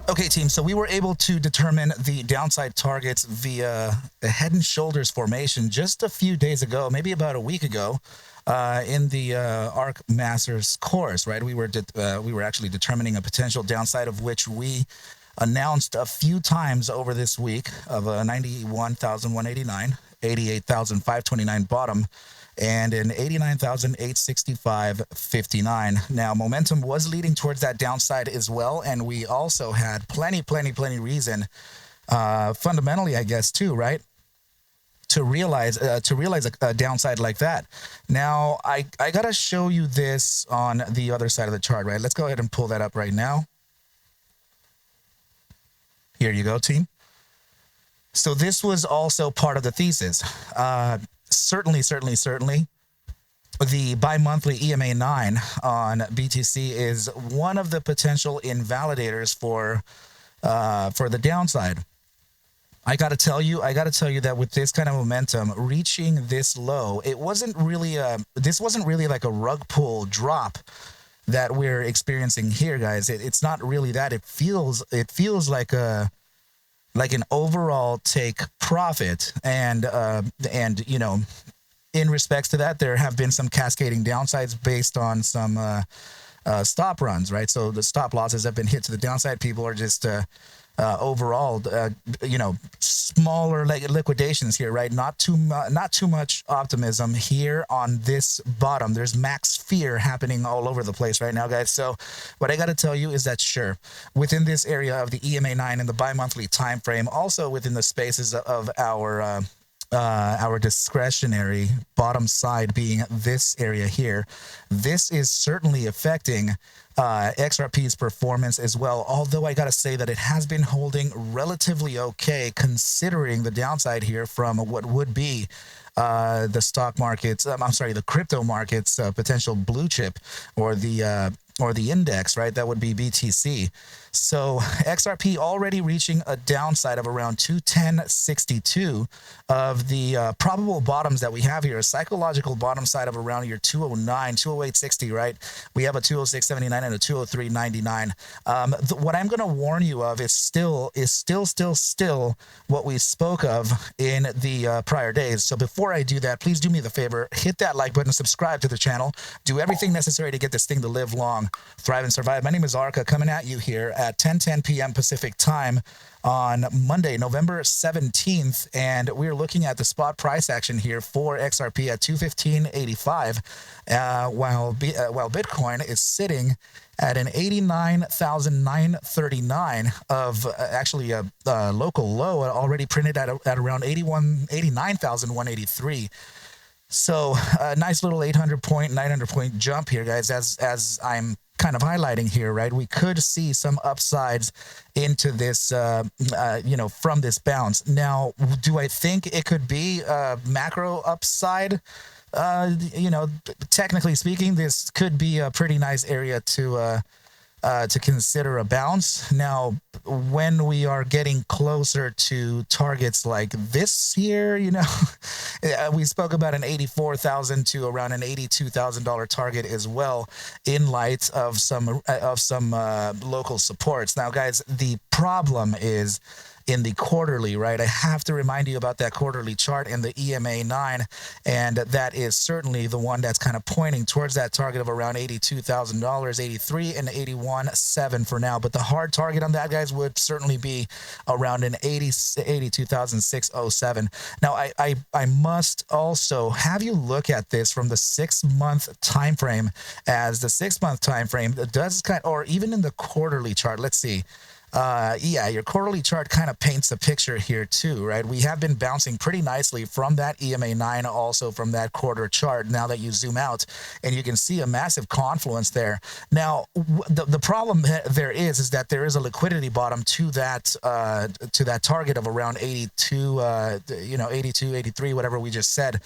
Okay, team, so we were able to determine the downside targets via the Head and Shoulders formation just a few days ago, maybe about a week ago, in the Arc Masters course, right? We were actually determining a potential downside of which we announced a few times over this week of a 91,189, 88,529 bottom, and an 89,865.59. Now, momentum was leading towards that downside as well, and we also had plenty reason, fundamentally, I guess, too, right? To realize a downside like that. Now, I gotta show you this on the other side of the chart, right? Let's go ahead and pull that up right now. Here you go, team. So this was also part of the thesis. Certainly, the bi-monthly EMA 9 on BTC is one of the potential invalidators for the downside. I got to tell you that with this kind of momentum reaching this low, this wasn't really like a rug pull drop that we're experiencing here, guys. It's not really that. It feels like an overall take profit, and you know, in respects to that, there have been some cascading downsides based on some stop runs, right? So the stop losses have been hit to the downside. People are just overall, you know, smaller liquidations here, right? Not too much optimism here on this bottom. There's max fear happening all over the place right now, guys. So what I got to tell you is that, sure, within this area of the EMA 9 and the bi-monthly time frame, also within the spaces of our discretionary bottom side being this area here, this is certainly affecting XRP's performance as well. Although I got to say that it has been holding relatively okay considering the downside here from what would be the stock markets, the crypto markets potential blue chip, or the index, right? That would be BTC. So XRP already reaching a downside of around 210.62 of the probable bottoms that we have here. A psychological bottom side of around your 209, 208.60, right? We have a 206.79 and a 203.99. What I'm going to warn you of is still what we spoke of in the prior days. So before I do that, please do me the favor, hit that like button, subscribe to the channel, do everything necessary to get this thing to live long, thrive, and survive. My name is Arca, coming at you here at 10:10 p.m. Pacific time on Monday, November 17th, and we're looking at the spot price action here for XRP at 215.85, while Bitcoin is sitting at an 89,939 of actually a local low already printed at around 89,183. So a nice little 800 point, 900 point jump here, guys, as I'm kind of highlighting here, right? We could see some upsides into this, you know, from this bounce. Now, do I think it could be a macro upside? You know, technically speaking, this could be a pretty nice area to consider a bounce. Now, when we are getting closer to targets like this here, you know, we spoke about an $84,000 to around an $82,000 target as well, in light of some local supports. Now, guys, the problem is in the quarterly, right? I have to remind you about that quarterly chart in the EMA 9, and that is certainly the one that's kind of pointing towards that target of around $82,000, 83 and 81.7 for now. But the hard target on that, guys, would certainly be around an 82,607. Now, I must also have you look at this from the 6-month time frame, as the 6-month time frame does or even in the quarterly chart. Let's see. Yeah, your quarterly chart kind of paints a picture here too, right? We have been bouncing pretty nicely from that EMA 9, also from that quarter chart. Now that you zoom out, and you can see a massive confluence there. Now, the problem there is that there is a liquidity bottom to that target of around 82, you know, 82, 83, whatever we just said.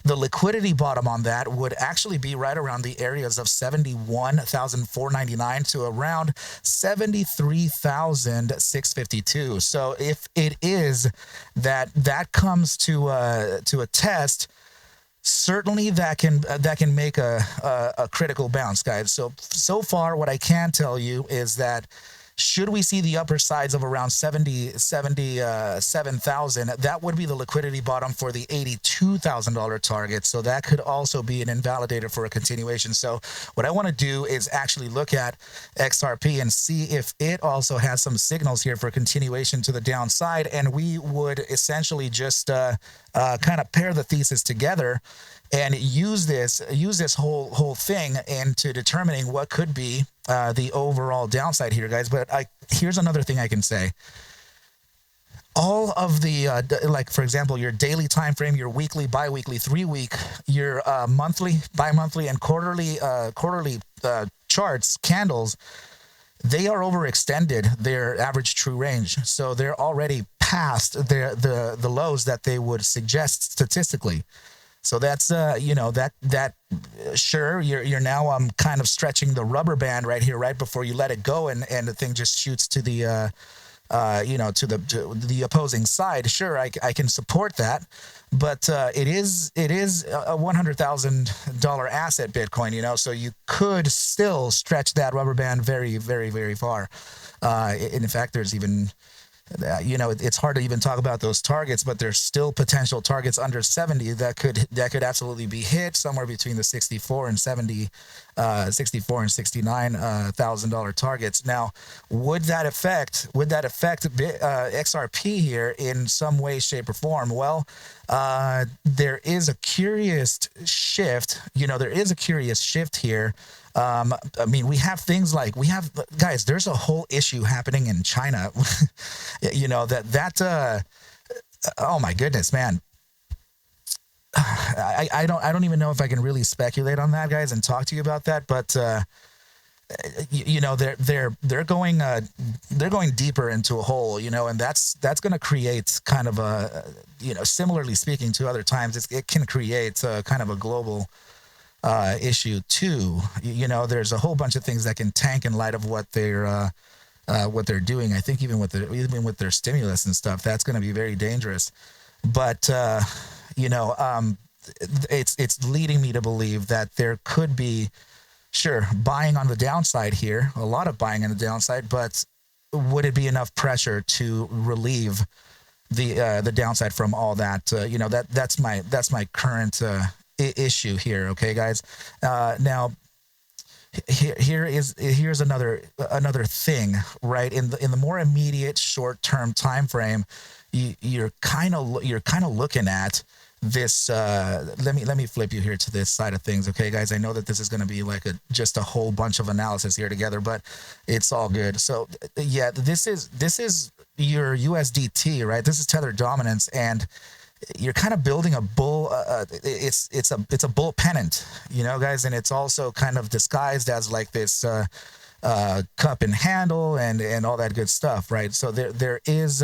The liquidity bottom on that would actually be right around the areas of 71,499 to around 73,652. So if it is that comes to a test, certainly that can make a critical bounce, guys. So far, what I can tell you is that, should we see the upper sides of around 77,000, that would be the liquidity bottom for the $82,000 target. So that could also be an invalidator for a continuation. So what I want to do is actually look at XRP and see if it also has some signals here for continuation to the downside. And we would essentially just kind of pair the thesis together and use this whole thing into determining what could be the overall downside here, guys. But here's another thing I can say. All of the like, for example, your daily time frame, your weekly, bi-weekly, 3-week, your monthly, bi-monthly, and quarterly charts, candles, they are overextended their average true range. So they're already past the lows that they would suggest statistically. So that's sure, you're now kind of stretching the rubber band right here, right before you let it go, and the thing just shoots to the to the opposing side. Sure, I can support that, but it is a $100,000 asset, Bitcoin. So you could still stretch that rubber band very, very, very far. In fact, there's even it's hard to even talk about those targets, but there's still potential targets under 70 that could absolutely be hit, somewhere between the 64 and 69,000 targets. Now, would that affect XRP here in some way, shape, or form? Well, there is a curious shift. There is a curious shift here. I mean, we have things like, guys, there's a whole issue happening in China, oh my goodness, man. I don't even know if I can really speculate on that, guys, and talk to you about that. But, they're going deeper into a hole, and that's going to create kind of a, similarly speaking to other times, it can create kind of a global issue too. There's a whole bunch of things that can tank in light of what they're doing. I think even with their stimulus and stuff, that's going to be very dangerous. But it's leading me to believe that there could be, sure, buying on the downside here, a lot of buying on the downside, but would it be enough pressure to relieve the downside from all that? That's my current issue here. Okay, guys. Now, here's another thing, right? In the more immediate short-term time frame, you're kind of looking at this. Let me flip you here to this side of things. Okay, guys. I know that this is going to be like just a whole bunch of analysis here together, but it's all good. So yeah, this is your USDT, right? This is tether dominance, and you're kind of building a bull. It's a bull pennant, guys, and it's also kind of disguised as like this cup and handle and all that good stuff, right? So there is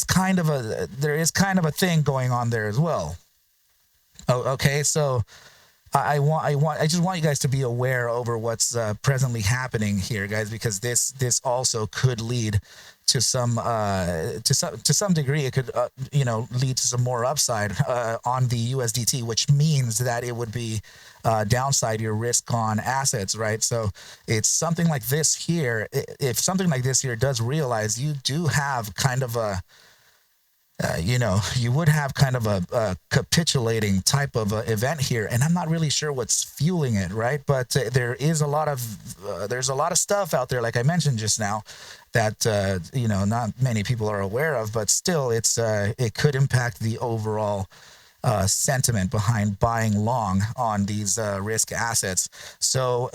kind of a thing going on there as well. Oh, okay, so I just want you guys to be aware over what's presently happening here, guys, because this also could lead to some degree. It could lead to some more upside on the USDT, which means that it would be downside your risk on assets, right? So it's something like this here. If something like this here does realize, you do have kind of a you would have kind of a capitulating type of event here, and I'm not really sure what's fueling it, right? But there's a lot of stuff out there, like I mentioned just now, that not many people are aware of, but still, it could impact the overall sentiment behind buying long on these risk assets. So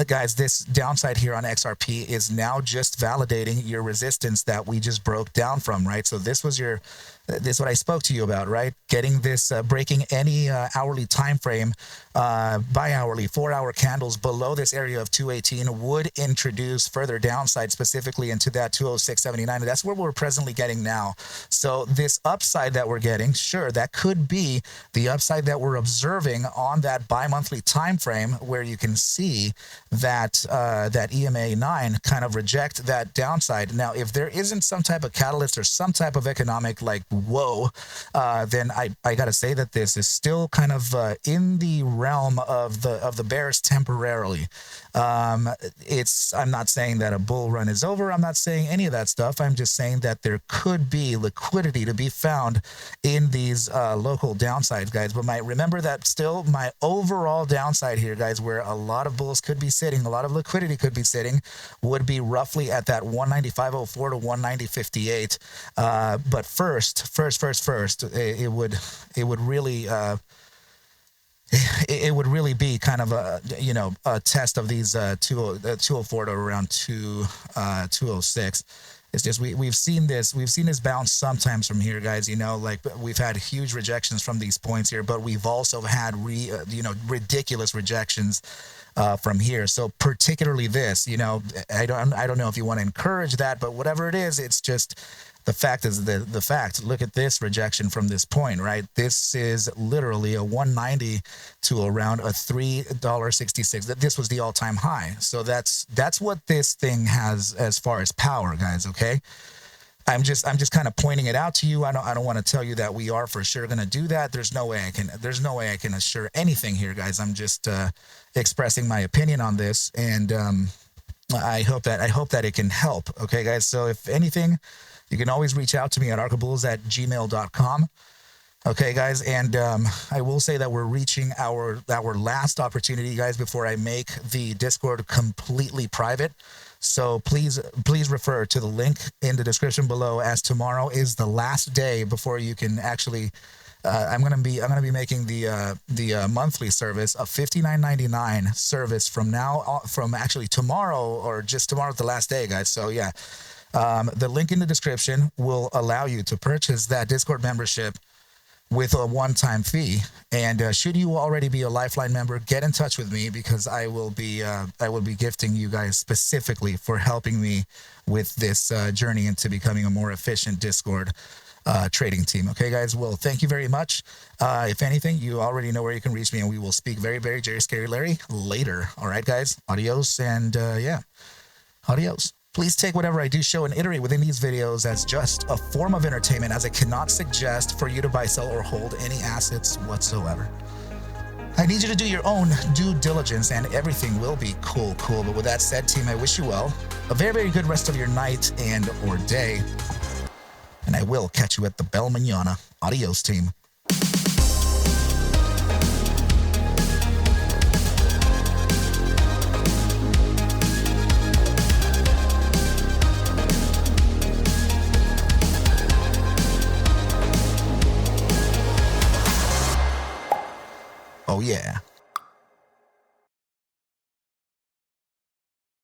guys, this downside here on XRP is now just validating your resistance that we just broke down from, right? So this is what I spoke to you about, right? Getting this, breaking any hourly time frame, bi-hourly, 4-hour candles below this area of 218 would introduce further downside, specifically into that 206.79. And that's where we're presently getting now. So this upside that we're getting, sure, that could be the upside that we're observing on that bi-monthly time frame, where you can see that that EMA 9 kind of reject that downside. Now, if there isn't some type of catalyst or some type of economic whoa, then I got to say that this is still kind of in the realm of the bears temporarily. I'm not saying that a bull run is over. I'm not saying any of that stuff. I'm just saying that there could be liquidity to be found in these local downsides, guys. But remember that still my overall downside here, guys, where a lot of bulls could be sitting, a lot of liquidity could be sitting, would be roughly at that 195.04 to 190.58. But first, it would really it would really be kind of a test of these 204 to around 206. It's just we've seen this bounce sometimes from here, guys. Like we've had huge rejections from these points here, but we've also had ridiculous rejections from here. So particularly this, I don't know if you want to encourage that, but whatever it is, it's just the fact is the fact. Look at this rejection from this point, right? This is literally a 190 to around a $3.66. This was the all-time high. So that's what this thing has as far as power, guys. Okay. I'm just kind of pointing it out to you. I don't want to tell you that we are for sure going to do that. There's no way I can assure anything here, guys. I'm just expressing my opinion on this, and I hope that it can help. Okay, guys. So if anything, you can always reach out to me at arcabulls@gmail.com. Okay, guys, and I will say that we're reaching our last opportunity, guys, before I make the Discord completely private. So please refer to the link in the description below, as tomorrow is the last day before you can actually. I'm gonna be making the monthly service a $59.99 service from actually tomorrow, or just tomorrow's the last day, guys. So yeah. The link in the description will allow you to purchase that Discord membership with a one-time fee. And should you already be a Lifeline member, get in touch with me, because I will be gifting you guys specifically for helping me with this journey into becoming a more efficient Discord trading team. Okay, guys. Well, thank you very much. If anything, you already know where you can reach me, and we will speak very, very Jerry Scary Larry later. All right, guys. Adios, and yeah, adios. Please take whatever I do show and iterate within these videos as just a form of entertainment, as I cannot suggest for you to buy, sell, or hold any assets whatsoever. I need you to do your own due diligence, and everything will be cool. But with that said, team, I wish you well, a very, very good rest of your night and or day, and I will catch you at the Bell Mañana. Adios, team. Oh yeah.